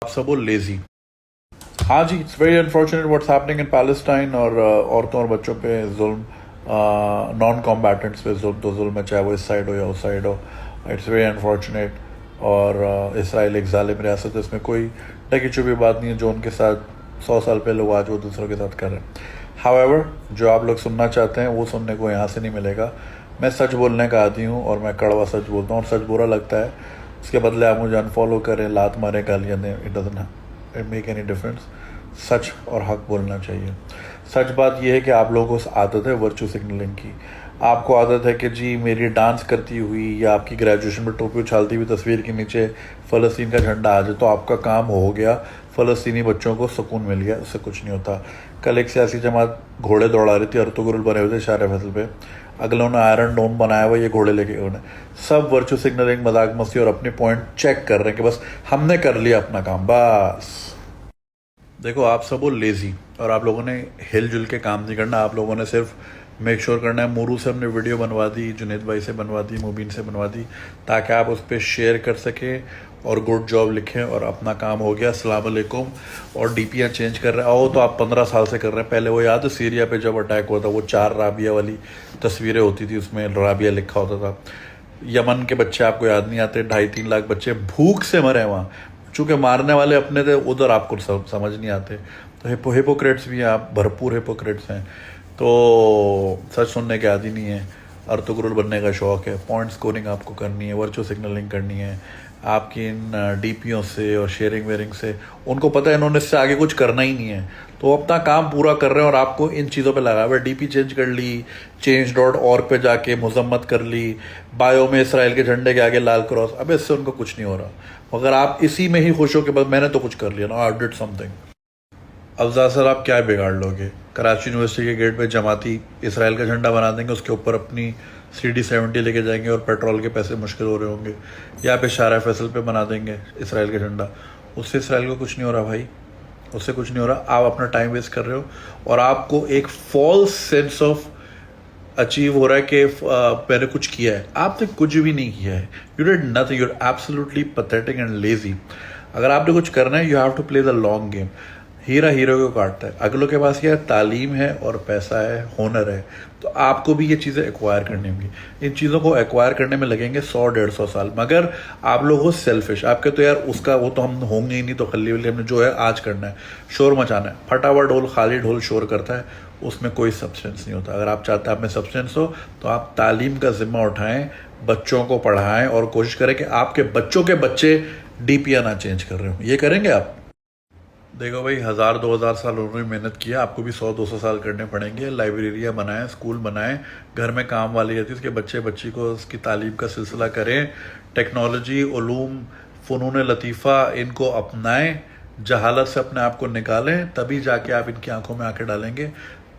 सब वो लेजी। हाँ जी, it's very unfortunate what's happening in Palestine और औरतों और बच्चों पे जुल्म, नॉन कॉम्बैटेंट्स पे जुल्म, तो जुल्म है चाहे वो इस साइड हो या उस साइड हो। It's very unfortunate. और इसराइल एक जालिम रियासत है, इसमें कोई ढकी छुपी बात नहीं है। जो उनके साथ 100 साल पहले हुआ आज वो दूसरों के साथ कर रहे हैं। हाउएवर, जो आप लोग सुनना चाहते हैं वो सुनने को यहाँ से नहीं मिलेगा। मैं सच बोलने का आदी हूँ और मैं कड़वा सच बोलता हूँ, और सच बुरा लगता है उसके बदले आप मुझे अनफॉलो करें, लात मारें, गालियाँ दें, it doesn't make any difference. सच और हक बोलना चाहिए। सच बात यह है कि आप लोगों को आदत है वर्चू सिग्नलिंग की। आपको आदत है कि जी मेरी डांस करती हुई या आपकी ग्रेजुएशन में टोपी उछालती हुई तस्वीर के नीचे फ़लस्तीन का झंडा आ जाए तो आपका काम हो गया, फ़लस्तीनी बच्चों को सुकून मिल गया। उससे कुछ नहीं होता। कल एक सियासी जमात घोड़े दौड़ा रही थी, अर्तुगरुल बने हुए थे शार फैसल पे, अगलों ने आयरन डोम बनाया हुआ, ये घोड़े लेके उन्हें सब वर्चू सिग्नलिंग, मजाक मस्ती और अपने पॉइंट चेक कर रहे हैं कि बस हमने कर लिया अपना काम। बस देखो, आप सब वो लेजी, और आप लोगों ने हिलजुल के काम नहीं करना। आप लोगों ने सिर्फ मेक श्योर करना है। मोरू से हमने वीडियो बनवा दी, जुनेद भाई से बनवा दी, मुबीन से बनवा दी, ताकि आप उस पर शेयर कर सकें और गुड जॉब लिखें और अपना काम हो गया। अस्सलाम वालेकुम। और डीपीआर चेंज कर रहे हैं, आओ तो आप 15 साल से कर रहे हैं। पहले वो याद है सीरिया पे जब अटैक हुआ था, वो 4 राबिया वाली तस्वीरें होती थी, उसमें राबिया लिखा होता था। यमन के बच्चे आपको याद नहीं आते? 2.5-3 लाख बच्चे भूख से मरे वहाँ, चूँकि मारने वाले अपने थे, उधर आपको समझ नहीं आते। तो हिपोक्रेट्स भी हैं आप, भरपूर हिपोक्रेट्स हैं। तो सच सुनने के आदि नहीं है। अर्तुगरुल बनने का शौक़ है, पॉइंट स्कोरिंग आपको करनी है, वर्चुअल सिग्नलिंग करनी है आपकी इन डीपीओ से और शेयरिंग वेयरिंग से। उनको पता है इन्होंने इससे आगे कुछ करना ही नहीं है, तो अपना काम पूरा कर रहे हैं और आपको इन चीज़ों पे लगा हुआ है। डीपी चेंज कर ली, change.org पे जाके मजम्मत कर ली, बायो में इसराइल के झंडे के आगे लाल क्रॉस। अब इससे उनको कुछ नहीं हो रहा। अगर आप इसी में ही खुश हो कि बस मैंने तो कुछ कर लिया ना, I did something. Afza sir, आप क्या बिगाड़ लोगे? कराची यूनिवर्सिटी के गेट पे जमाती इसराइल का झंडा बना देंगे, उसके ऊपर अपनी CD-70 लेके जाएंगे और पेट्रोल के पैसे मुश्किल हो रहे होंगे। या पे शारा फैसल पे बना देंगे इसराइल का झंडा, उससे इसराइल को कुछ नहीं हो रहा भाई, उससे कुछ नहीं हो रहा। आप अपना टाइम वेस्ट कर रहे हो और आपको एक फॉल्स सेंस ऑफ अचीव हो रहा है कि मैंने कुछ किया है। आपने कुछ भी नहीं किया है। You did nothing, you are absolutely pathetic and lazy. अगर आपने कुछ करना है, you have to play the long game. हीरा हीरो को काटता है। अगलों के पास क्या है? तालीम है और पैसा है, होनर है। तो आपको भी ये चीज़ें एक्वायर करनी होंगी। इन चीज़ों को एक्वायर करने में लगेंगे 100-150 साल। मगर आप लोग हो सेल्फिश। आपके तो यार उसका वो तो हम होंगे ही नहीं, तो खल्ली वल्ली हमने जो है आज करना है, शोर मचाना है। फटा हुआ ढोल, खाली ढोल शोर करता है, उसमें कोई सब्सटेंस नहीं होता। अगर आप चाहते हैं आप में सब्सटेंस हो तो आप तालीम का जिम्मा उठाएं, बच्चों को पढ़ाएं और कोशिश करें कि आपके बच्चों के बच्चे डीपीआर ना चेंज कर रहे हो। ये करेंगे आप? देखो भाई, 1000-2000 साल उन्होंने मेहनत किया, आपको भी 100-200 साल करने पड़ेंगे। लाइब्रेरिया बनाएं, स्कूल बनाएं, घर में काम वाली रहती है, उसके बच्चे बच्ची को उसकी तालीम का सिलसिला करें। टेक्नोलॉजी, उलूम, फ़नून लतीफ़ा, इनको अपनाएं, जहालत से अपने आप को निकालें, तभी जाके आप इनकी आंखों में आंखें डालेंगे।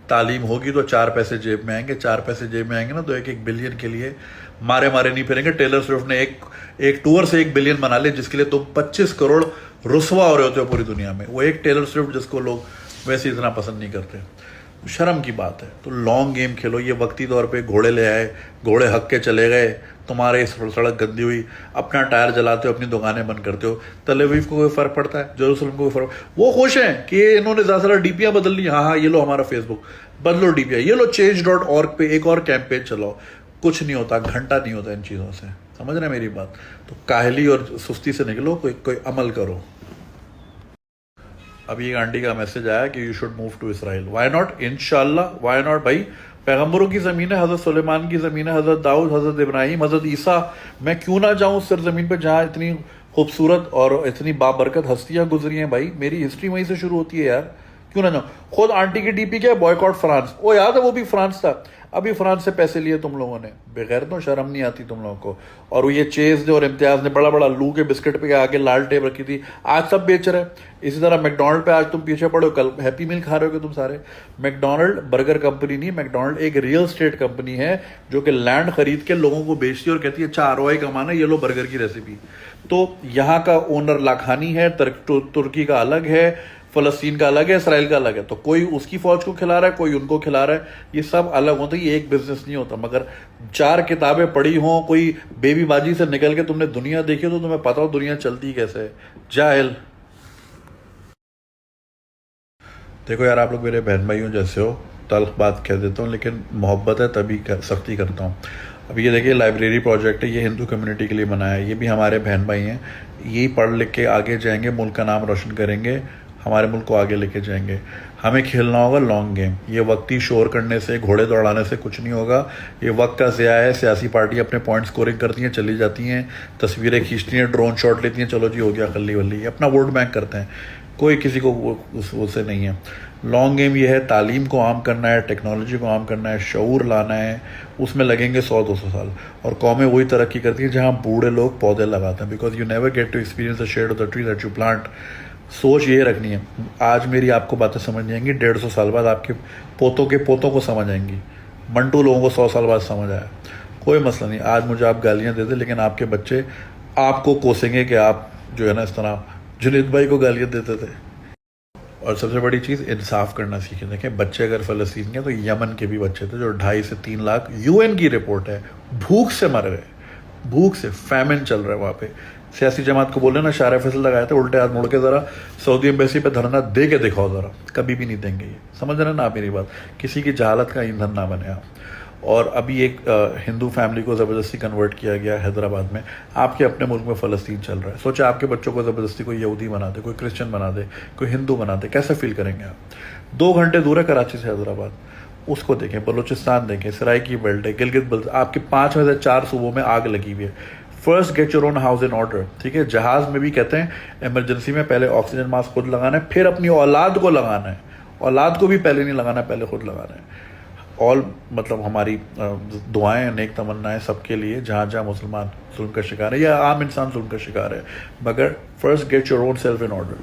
तालीम होगी तो 4 पैसे जेब में आएंगे, 4 पैसे जेब में आएंगे ना तो 1-1 बिलियन के लिए मारे मारे नहीं फिरेंगे। टेलर स्विफ्ट ने एक टूर से 1 बिलियन बना लिया, जिसके लिए तुम 25 करोड़ रुसवा हो रहे होते हो पूरी दुनिया में। वो एक टेलर स्विफ्ट जिसको लोग वैसे इतना पसंद नहीं करते। शर्म की बात है। तो लॉन्ग गेम खेलो। ये वक्ती तौर पे घोड़े ले आए, घोड़े हक के चले गए, तुम्हारे सड़क गंदी हुई, अपना टायर जलाते हो, अपनी दुकानें बंद करते हो। तल अवीव को कोई फ़र्क पड़ता है? जेरूसलम को कोई फ़र्क? वो खुश हैं कि इन्होंने ज़्यादा डीपीआर बदल ली। हाँ, ये लो हमारा फेसबुक, बदलो डीपीआर, ये लो change.org पे एक और कैंपेन चलाओ। कुछ नहीं होता, घंटा नहीं होता इन चीज़ों से। समझ रहे हैं मेरी बात? तो काहली और सुस्ती से निकलो, कोई अमल करो। अभी एक आंटी का मैसेज आया कि you should move to Israel. Why not? इंशाल्लाह, वाई नॉट भाई। पैगंबरों की ज़मीन है, हज़रत सुलेमान की ज़मीन है, हज़रत दाऊद, हज़रत इब्राहिम, हज़रत ईसा। मैं क्यों ना जाऊँ उस ज़मीन पर जहाँ इतनी खूबसूरत और इतनी बाबरकत हस्तियाँ गुजरी हैं भाई। मेरी हिस्ट्री वहीं से शुरू होती है यार, क्यों ना जाऊँ? खुद आंटी की डीपी क्या है? Boycott France. वो याद है, वो भी फ्रांस था। अभी फ्रांस से पैसे लिए तुम लोगों ने, बगैर तो शर्म नहीं आती तुम लोगों को। और वो ये चेज ने और इम्तियाज़ ने बड़ा बड़ा लू के बिस्किट पे आगे लाल टेप रखी थी, आज सब बेच रहे हैं। इसी तरह मैकडोनल्ड पे आज तुम पीछे पड़ो, कल हैप्पी मील खा रहे हो तुम सारे। मैकडोनल्ड बर्गर कंपनी नहीं, मैकडोनल्ड एक रियल स्टेट कंपनी है जो कि लैंड खरीद के लोगों को बेचती है और कहती है अच्छा ROI कमाना, ये लो बर्गर की रेसिपी। तो यहाँ का ओनर लाखानी है, तुर्की का अलग है, फ़लस्तीन का अलग है, इसराइल का अलग है। तो कोई उसकी फौज को खिला रहा है, कोई उनको खिला रहा है। ये सब अलग होता है, ये एक बिजनेस नहीं होता। मगर 4 किताबें पढ़ी हों, कोई बेबीबाजी से निकल के तुमने दुनिया देखी हो, तो तुम्हें पता हो दुनिया चलती कैसे है। जाहिल। देखो यार, आप लोग मेरे बहन भाइयों जैसे हो, तल्ख बात कह देता हूँ, लेकिन मोहब्बत है तभी सख्ती करता हूँ। अब ये देखिए, लाइब्रेरी प्रोजेक्ट है, ये हिंदू कम्युनिटी के लिए बनाया है, ये भी हमारे बहन भाई हैं, यही पढ़ लिख के आगे जाएंगे, मुल्क का नाम रोशन करेंगे, हमारे मुल्क को आगे लेके जाएंगे। हमें खेलना होगा लॉन्ग गेम। ये वक्ती शोर करने से, घोड़े दौड़ाने से कुछ नहीं होगा। ये वक्त का ज़िया है। सियासी पार्टी अपने पॉइंट स्कोरिंग करती हैं, चली जाती हैं, तस्वीरें खींचती हैं, ड्रोन शॉट लेती हैं, चलो जी हो गया खल्ली वल्ली, अपना वोट बैंक करते हैं। कोई किसी को उससे नहीं है। लॉन्ग गेम ये है, तालीम को आम करना है, टेक्नोलॉजी को आम करना है, शऊर लाना है, उसमें लगेंगे 100-200 साल। और कौमें वही तरक्की करती हैं जहाँ बूढ़े लोग पौधे लगाते हैं, because you never get to experience the shade of the tree that you plant. सोच ये रखनी है, आज मेरी आपको बातें समझ नहीं आएंगी, 150 साल बाद आपके पोतों के पोतों को समझ आएंगी। मंटू लोगों को 100 साल बाद समझ आया, कोई मसला नहीं। आज मुझे आप गालियां दे दे, लेकिन आपके बच्चे आपको कोसेंगे कि आप जो है ना इस तरह जुनैद भाई को गालियां देते थे। और सबसे बड़ी चीज़, इंसाफ करना सीखें। देखें, बच्चे अगर फ़लस्तीन के, तो यमन के भी बच्चे थे जो 2.5 से 3 लाख, यूएन की रिपोर्ट है, भूख से मर गए, भूख से, फैमिन चल रहा है वहाँ पे। सियासी जमात को बोले ना, शारा फैसल लगाए थे, उल्टे हाथ मुड़ के ज़रा सऊदी एम्बेसी पे धरना दे के दिखाओ ज़रा, कभी भी नहीं देंगे ये। समझ रहे ना आप मेरी बात? किसी की जहालत का ईंधन ना बने आप। और अभी एक हिंदू फैमिली को ज़बरदस्ती कन्वर्ट किया गया हैदराबाद में। आपके अपने मुल्क में फ़लस्तीन चल रहा है, सोचा आपके बच्चों को ज़बरदस्ती कोई यहूदी बना दे, कोई क्रिश्चियन बना दे, कोई हिंदू बना दे, कैसे फील करेंगे आप? 2 घंटे दूर है कराची से हैदराबाद, उसको देखें। बलूचिस्तान देखें, सराइकी बेल्ट है, गिलगित बल्तिस्तान, आपके 5 में से 4 सूबों में आग लगी हुई है। First get your own house in order, ठीक है? जहाज़ में भी कहते हैं इमरजेंसी में पहले ऑक्सीजन मास्क खुद लगाना है, फिर अपनी औलाद को लगाना है। औलाद को भी पहले नहीं लगाना, पहले खुद लगाना है। ऑल मतलब हमारी दुआएं, नेक तमन्नाएं सबके लिए, जहाँ जहाँ मुसलमान जुल्म का शिकार है या आम इंसान जुल्म का शिकार है, मगर first get your own self in order.